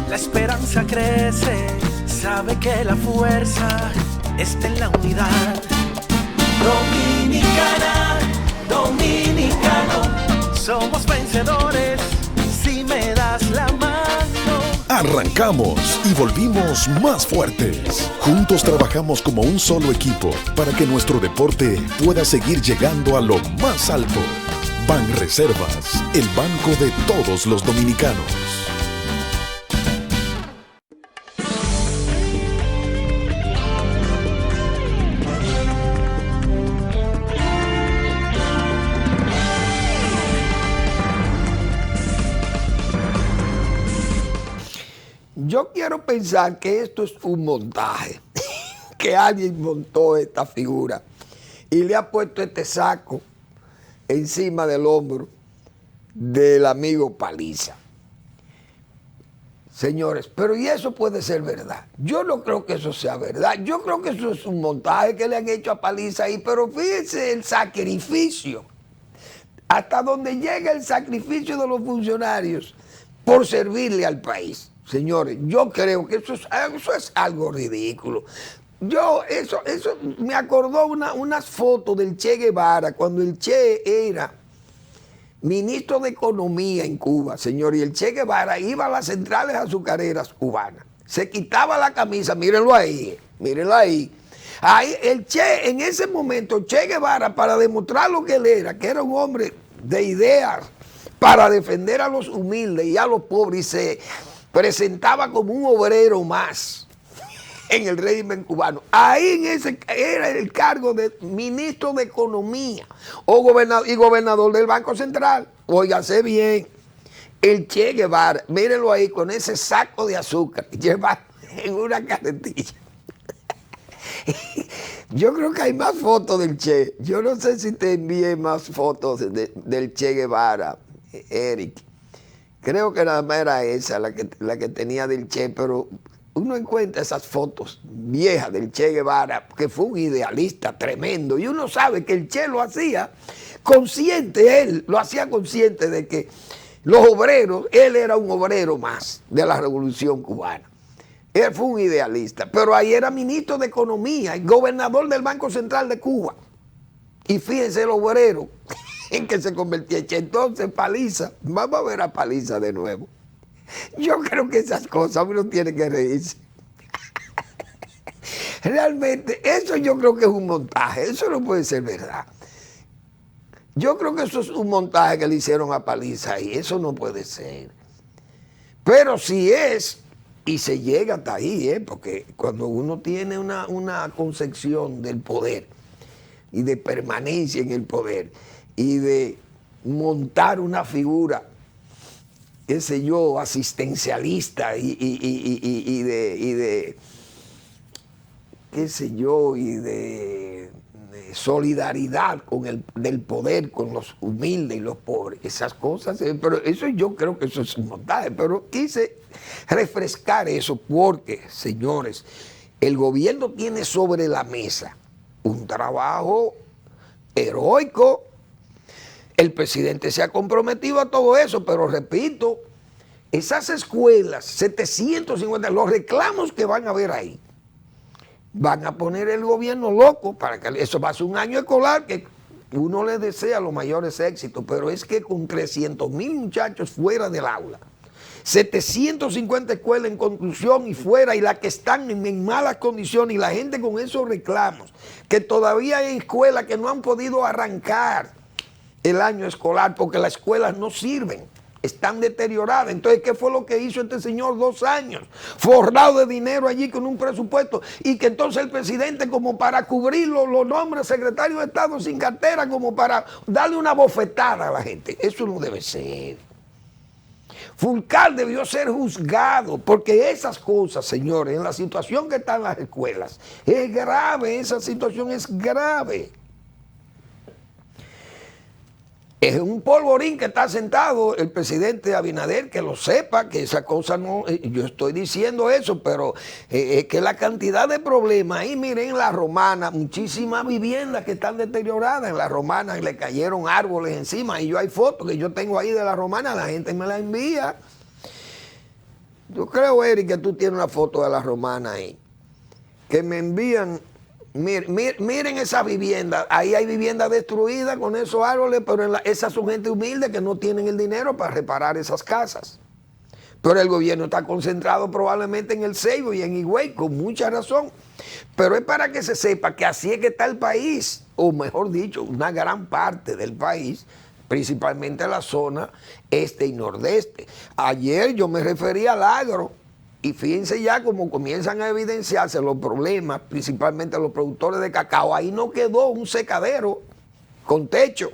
la esperanza crece, sabe que la fuerza está en la unidad. Dominicana, dominicano, somos vencedores si me das la mano. Arrancamos y volvimos más fuertes. Juntos trabajamos como un solo equipo para que nuestro deporte pueda seguir llegando a lo más alto. Banreservas, el banco de todos los dominicanos. Yo quiero pensar que esto es un montaje, que alguien montó esta figura y le ha puesto este saco encima del hombro del amigo Paliza. Señores, pero ¿y eso puede ser verdad? Yo no creo que eso sea verdad. Yo creo que eso es un montaje que le han hecho a Paliza ahí, pero fíjense el sacrificio, hasta donde llega el sacrificio de los funcionarios por servirle al país. Señores, yo creo que eso es algo ridículo. Eso me acordó unas fotos del Che Guevara, cuando el Che era ministro de Economía en Cuba, señor, y el Che Guevara iba a las centrales azucareras cubanas, se quitaba la camisa, mírenlo ahí. Ahí el Che, en ese momento, Che Guevara, para demostrar lo que él era, que era un hombre de ideas, para defender a los humildes y a los pobres, y se presentaba como un obrero más en el régimen cubano. Ahí en ese era el cargo de ministro de Economía y gobernador del Banco Central. Óigase bien, el Che Guevara, mírenlo ahí con ese saco de azúcar, lleva en una carretilla. Yo creo que hay más fotos del Che. Yo no sé si te envié más fotos del Che Guevara, Eric. Creo que nada más era esa la que tenía del Che, pero uno encuentra esas fotos viejas del Che Guevara, que fue un idealista tremendo, y uno sabe que el Che lo hacía consciente, él lo hacía consciente de que los obreros, él era un obrero más de la Revolución Cubana. Él fue un idealista, pero ahí era ministro de Economía y gobernador del Banco Central de Cuba. Y fíjense el obrero en que se convertía en Che. Entonces Paliza, vamos a ver a Paliza de nuevo. Yo creo que esas cosas uno tiene que reírse. Realmente, eso yo creo que es un montaje, eso no puede ser verdad. Yo creo que eso es un montaje que le hicieron a Paliza y eso no puede ser. Pero si es, y se llega hasta ahí, porque cuando uno tiene una concepción del poder y de permanencia en el poder y de montar una figura, qué sé yo, asistencialista y de qué sé yo, y de solidaridad del poder con los humildes y los pobres, esas cosas, pero eso yo creo que eso es un montaje, pero quise refrescar eso porque, señores, el gobierno tiene sobre la mesa un trabajo heroico. El presidente se ha comprometido a todo eso, pero repito, esas escuelas, 750, los reclamos que van a haber ahí, van a poner el gobierno loco para que eso va a ser un año escolar que uno le desea los mayores éxitos, pero es que con 300,000 muchachos fuera del aula, 750 escuelas en construcción y fuera, y las que están en malas condiciones, y la gente con esos reclamos, que todavía hay escuelas que no han podido arrancar el año escolar porque las escuelas no sirven, están deterioradas. Entonces, ¿qué fue lo que hizo este señor? 2 años, forrado de dinero allí con un presupuesto, y que entonces el presidente, como para cubrirlo, los nombres secretarios de Estado sin cartera, como para darle una bofetada a la gente. Eso no debe ser. Fulcar debió ser juzgado, porque esas cosas, señores, en la situación que están las escuelas, es grave, esa situación es grave. Es un polvorín que está sentado el presidente Abinader, que lo sepa, que esa cosa no, yo estoy diciendo eso, pero es que la cantidad de problemas, ahí miren en La Romana, muchísimas viviendas que están deterioradas, en La Romana le cayeron árboles encima, y yo hay fotos que yo tengo ahí de La Romana, la gente me la envía. Yo creo, Eric, que tú tienes una foto de La Romana ahí, que me envían. Miren esa vivienda, ahí hay viviendas destruidas con esos árboles, pero esas son gente humilde que no tienen el dinero para reparar esas casas. Pero el gobierno está concentrado probablemente en el Ceibo y en Higüey, con mucha razón. Pero es para que se sepa que así es que está el país, o mejor dicho, una gran parte del país, principalmente la zona este y nordeste. Ayer yo me refería al agro. Y fíjense ya cómo comienzan a evidenciarse los problemas, principalmente los productores de cacao. Ahí no quedó un secadero con techo.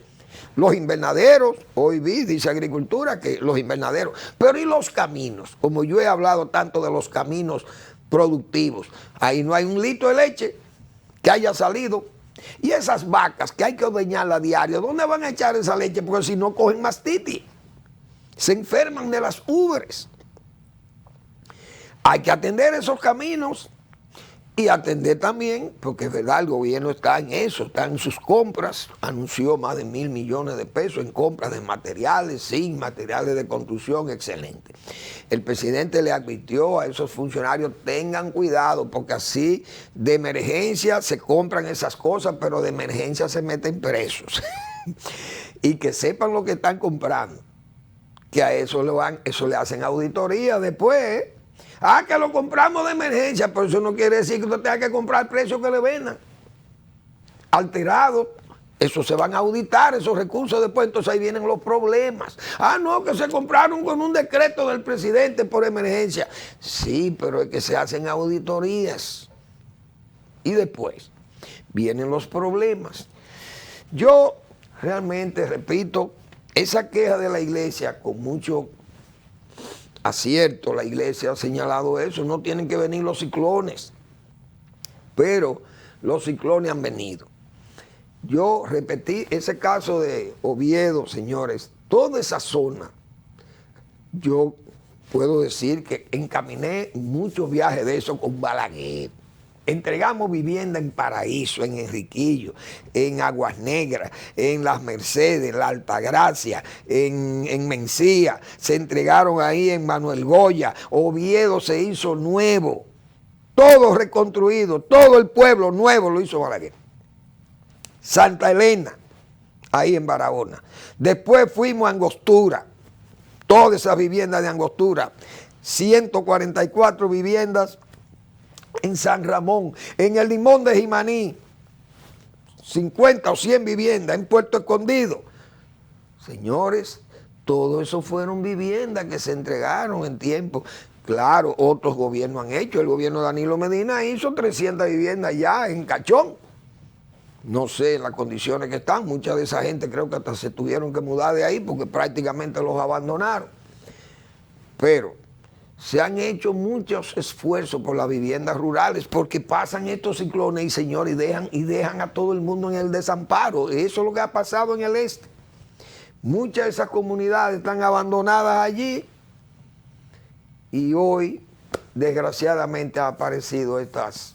Los invernaderos, hoy vi, dice Agricultura, que los invernaderos. Pero ¿y los caminos? Como yo he hablado tanto de los caminos productivos, ahí no hay un litro de leche que haya salido. Y esas vacas que hay que ordeñarlas a diario, ¿dónde van a echar esa leche? Porque si no cogen mastitis, se enferman de las ubres. Hay que atender esos caminos y atender también, porque es verdad, el gobierno está en eso, está en sus compras, anunció más de 1.000 millones de pesos en compras de materiales, sin materiales de construcción, excelente. El presidente le advirtió a esos funcionarios, tengan cuidado, porque así de emergencia se compran esas cosas, pero de emergencia se meten presos. Y que sepan lo que están comprando, que a eso le hacen auditoría después. Que lo compramos de emergencia, pero eso no quiere decir que usted tenga que comprar el precio que le vendan. Alterado, eso se van a auditar, esos recursos después, entonces ahí vienen los problemas. No, que se compraron con un decreto del presidente por emergencia. Sí, pero es que se hacen auditorías. Y después vienen los problemas. Yo realmente, repito, esa queja de la iglesia con mucho acierto, la iglesia ha señalado eso, no tienen que venir los ciclones, pero los ciclones han venido. Yo repetí ese caso de Oviedo, señores, toda esa zona, yo puedo decir que encaminé muchos viajes de eso con Balaguer. Entregamos vivienda en Paraíso, en Enriquillo, en Aguas Negras, en Las Mercedes, en La Altagracia, en Mencía. Se entregaron ahí en Manuel Goya. Oviedo se hizo nuevo. Todo reconstruido. Todo el pueblo nuevo lo hizo Balaguer. Santa Elena, ahí en Barahona. Después fuimos a Angostura. Todas esas viviendas de Angostura. 144 viviendas. En San Ramón, en el Limón de Jimaní, 50 o 100 viviendas, en Puerto Escondido. Señores, todo eso fueron viviendas que se entregaron en tiempo. Claro, otros gobiernos han hecho. El gobierno de Danilo Medina hizo 300 viviendas ya en Cachón. No sé en las condiciones que están. Mucha de esa gente creo que hasta se tuvieron que mudar de ahí porque prácticamente los abandonaron. Pero se han hecho muchos esfuerzos por las viviendas rurales porque pasan estos ciclones y señores y dejan a todo el mundo en el desamparo. Eso es lo que ha pasado en el este. Muchas de esas comunidades están abandonadas allí y hoy desgraciadamente han aparecido estas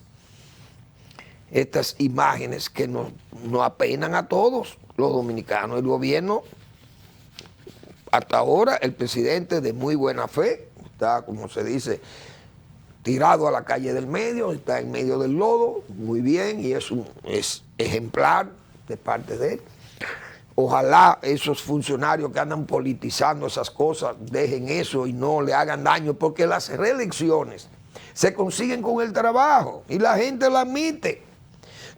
imágenes que nos apenan a todos los dominicanos. El gobierno, hasta ahora, el presidente de muy buena fe, está, como se dice, tirado a la calle del medio, está en medio del lodo, muy bien, y es ejemplar de parte de él. Ojalá esos funcionarios que andan politizando esas cosas dejen eso y no le hagan daño, porque las reelecciones se consiguen con el trabajo y la gente lo admite.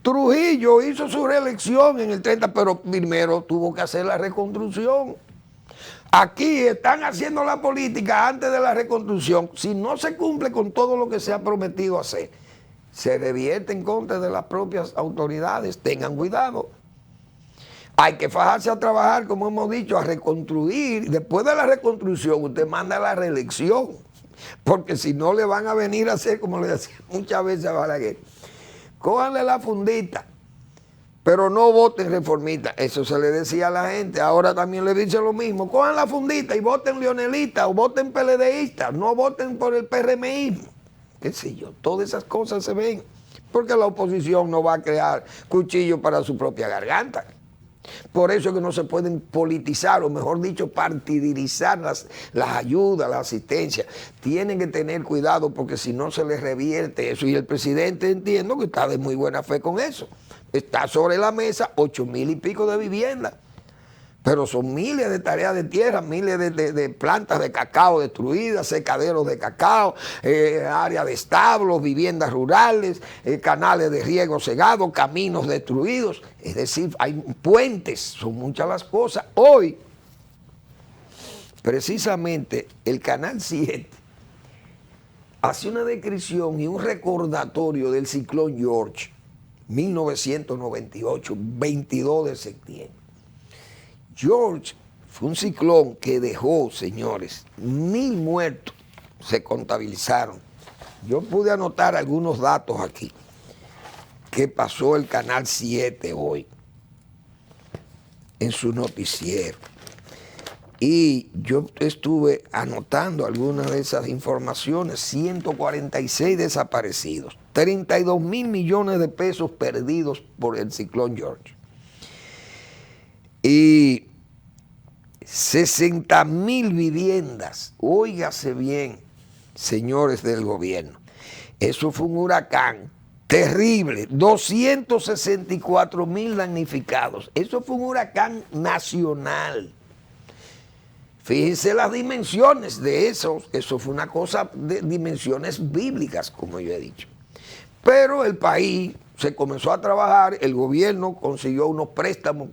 Trujillo hizo su reelección en el 30, pero primero tuvo que hacer la reconstrucción. Aquí están haciendo la política antes de la reconstrucción. Si no se cumple con todo lo que se ha prometido hacer, se revierte en contra de las propias autoridades. Tengan cuidado. Hay que fajarse a trabajar, como hemos dicho, a reconstruir. Después de la reconstrucción, usted manda a la reelección. Porque si no, le van a venir a hacer, como le decía muchas veces a Balaguer, cójanle la fundita, pero no voten reformistas. Eso se le decía a la gente. Ahora también le dicen lo mismo. Cojan la fundita y voten leonelistas o voten PLDistas. No voten por el PRMismo. Qué sé yo, todas esas cosas se ven. Porque la oposición no va a crear cuchillos para su propia garganta. Por eso es que no se pueden politizar, o mejor dicho, partidizar las ayudas, la asistencia. Tienen que tener cuidado porque si no se les revierte eso. Y el presidente, entiendo que está de muy buena fe con eso. Está sobre la mesa 8,000 y pico de viviendas. Pero son miles de tareas de tierra, miles de plantas de cacao destruidas, secaderos de cacao, áreas de establos, viviendas rurales, canales de riego cegados, caminos destruidos. Es decir, hay puentes, son muchas las cosas. Hoy, precisamente, el Canal 7 hace una descripción y un recordatorio del ciclón George, 1998, 22 de septiembre. George fue un ciclón que dejó, señores, 1,000 muertos, se contabilizaron. Yo pude anotar algunos datos aquí que pasó el Canal 7 hoy en su noticiero. Y yo estuve anotando algunas de esas informaciones. 146 desaparecidos, 32,000 millones de pesos perdidos por el ciclón George. Y 60,000 viviendas, óigase bien, señores del gobierno, eso fue un huracán terrible, 264,000 damnificados, eso fue un huracán nacional. Fíjense las dimensiones de eso fue una cosa de dimensiones bíblicas, como yo he dicho. Pero el país se comenzó a trabajar, el gobierno consiguió unos préstamos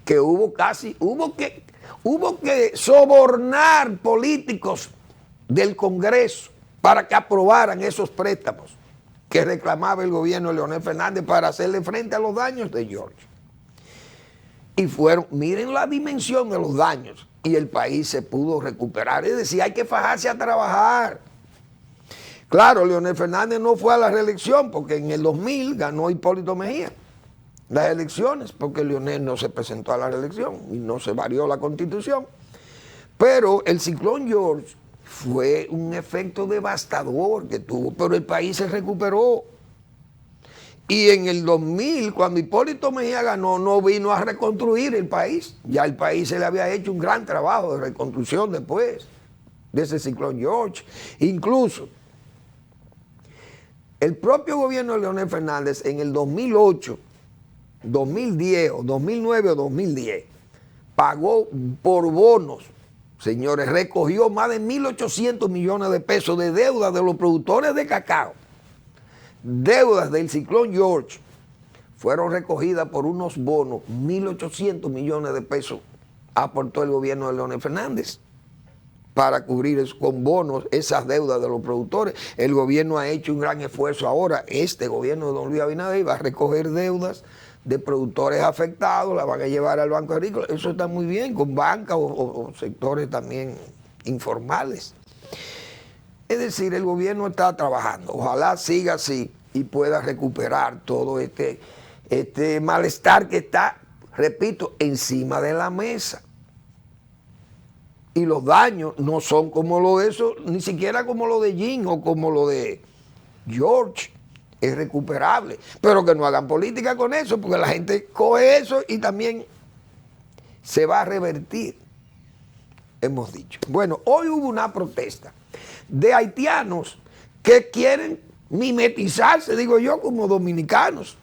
que hubo que sobornar políticos del Congreso para que aprobaran esos préstamos que reclamaba el gobierno de Leonel Fernández para hacerle frente a los daños de George. Y miren la dimensión de los daños, y el país se pudo recuperar. Es decir, hay que fajarse a trabajar. Claro, Leonel Fernández no fue a la reelección porque en el 2000 ganó Hipólito Mejía las elecciones, porque Leonel no se presentó a la reelección y no se varió la Constitución. Pero el ciclón George fue un efecto devastador que tuvo, pero el país se recuperó. Y en el 2000, cuando Hipólito Mejía ganó, no vino a reconstruir el país. Ya el país se le había hecho un gran trabajo de reconstrucción después de ese ciclón George. Incluso el propio gobierno de Leonel Fernández en el 2008, 2010 o 2009 o 2010, pagó por bonos, señores, recogió más de 1.800 millones de pesos de deuda de los productores de cacao. Deudas del ciclón George fueron recogidas por unos bonos, 1.800 millones de pesos aportó el gobierno de Leonel Fernández para cubrir con bonos esas deudas de los productores. El gobierno ha hecho un gran esfuerzo ahora. Este gobierno de don Luis Abinader va a recoger deudas de productores afectados, la van a llevar al Banco Agrícola. Eso está muy bien, con bancas o sectores también informales. Es decir, el gobierno está trabajando. Ojalá siga así y pueda recuperar todo este malestar que está, repito, encima de la mesa. Y los daños no son como lo de eso, ni siquiera como lo de Jim o como lo de George. Es recuperable, pero que no hagan política con eso, porque la gente coge eso y también se va a revertir, hemos dicho. Bueno, hoy hubo una protesta de haitianos que quieren mimetizarse, digo yo, como dominicanos,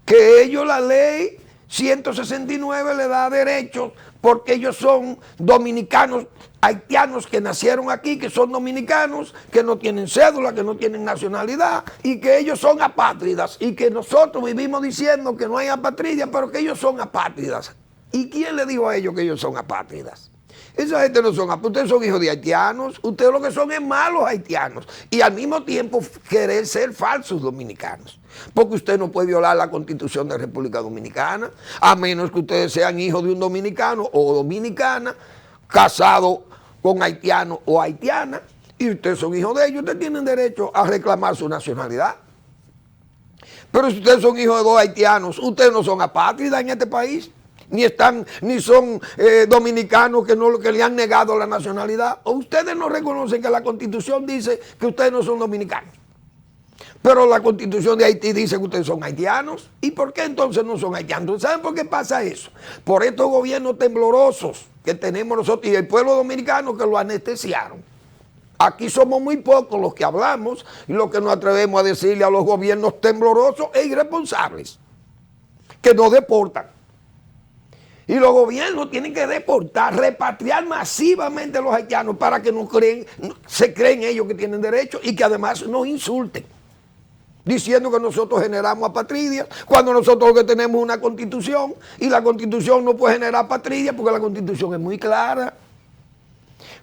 que ellos la ley 169 le da derechos porque ellos son dominicanos, haitianos que nacieron aquí, que son dominicanos, que no tienen cédula, que no tienen nacionalidad y que ellos son apátridas y que nosotros vivimos diciendo que no hay apatridia, pero que ellos son apátridas. ¿Y quién le dijo a ellos que ellos son apátridas? Esa gente no son, ustedes son hijos de haitianos, ustedes lo que son es malos haitianos y al mismo tiempo querer ser falsos dominicanos. Porque usted no puede violar la Constitución de República Dominicana, a menos que ustedes sean hijos de un dominicano o dominicana, casado con haitiano o haitiana, y ustedes son hijos de ellos, ustedes tienen derecho a reclamar su nacionalidad. Pero si ustedes son hijos de dos haitianos, ustedes no son apátridas en este país. Ni son dominicanos que le han negado la nacionalidad, o ustedes no reconocen que la Constitución dice que ustedes no son dominicanos, pero la Constitución de Haití dice que ustedes son haitianos. ¿Y por qué entonces no son haitianos? ¿Saben por qué pasa eso? Por estos gobiernos temblorosos que tenemos nosotros y el pueblo dominicano que lo anestesiaron. Aquí somos muy pocos los que hablamos y los que nos atrevemos a decirle a los gobiernos temblorosos e irresponsables que no deportan. Y los gobiernos tienen que deportar, repatriar masivamente a los haitianos para que se creen ellos que tienen derecho y que además nos insulten, diciendo que nosotros generamos apatridias, cuando nosotros lo que tenemos es una constitución y la constitución no puede generar apatridias porque la constitución es muy clara.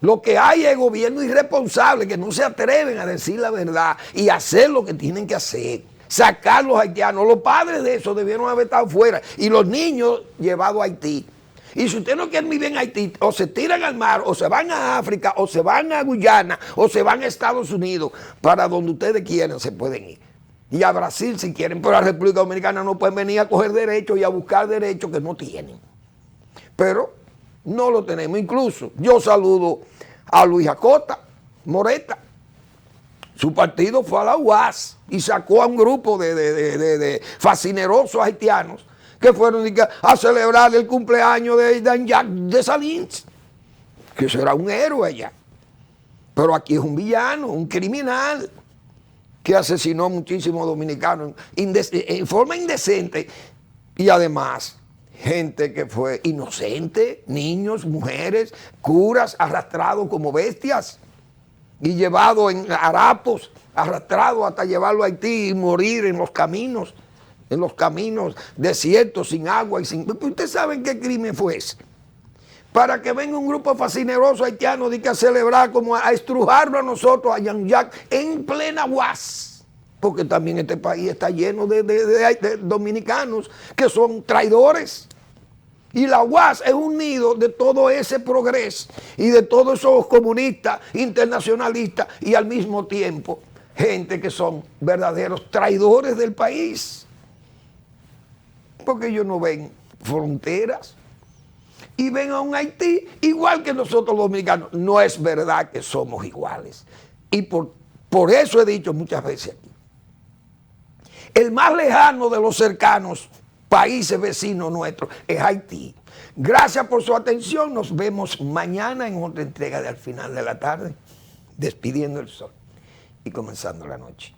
Lo que hay es gobiernos irresponsables que no se atreven a decir la verdad y hacer lo que tienen que hacer. Sacar los haitianos. Los padres de eso debieron haber estado fuera y los niños llevados a Haití. Y si usted no quiere vivir en Haití, o se tiran al mar, o se van a África, o se van a Guyana, o se van a Estados Unidos, para donde ustedes quieran se pueden ir. Y a Brasil si quieren, pero a la República Dominicana no pueden venir a coger derechos y a buscar derechos que no tienen. Pero no lo tenemos. Incluso yo saludo a Luis Acosta Moreta. Su partido fue a la UAS y sacó a un grupo de fascinerosos haitianos que fueron a celebrar el cumpleaños de Jean-Jacques Dessalines, que será un héroe allá. Pero aquí es un villano, un criminal, que asesinó a muchísimos dominicanos en forma indecente y además gente que fue inocente, niños, mujeres, curas arrastrados como bestias y llevados en harapos, arrastrados hasta llevarlo a Haití y morir en los caminos desiertos, sin agua y sin... ¿Ustedes saben qué crimen fue ese? Para que venga un grupo fascineroso haitiano de que a celebrar, como a estrujarlo a nosotros, a Jean-Jacques, en plena UAS. Porque también este país está lleno de dominicanos que son traidores. Y la UAS es un nido de todo ese progreso y de todos esos comunistas, internacionalistas y al mismo tiempo gente que son verdaderos traidores del país. Porque ellos no ven fronteras y ven a un Haití igual que nosotros los dominicanos. No es verdad que somos iguales. Y por eso he dicho muchas veces aquí, el más lejano de los cercanos países vecinos nuestros es Haití. Gracias por su atención. Nos vemos mañana en otra entrega de Al Final de la Tarde, despidiendo el sol y comenzando la noche.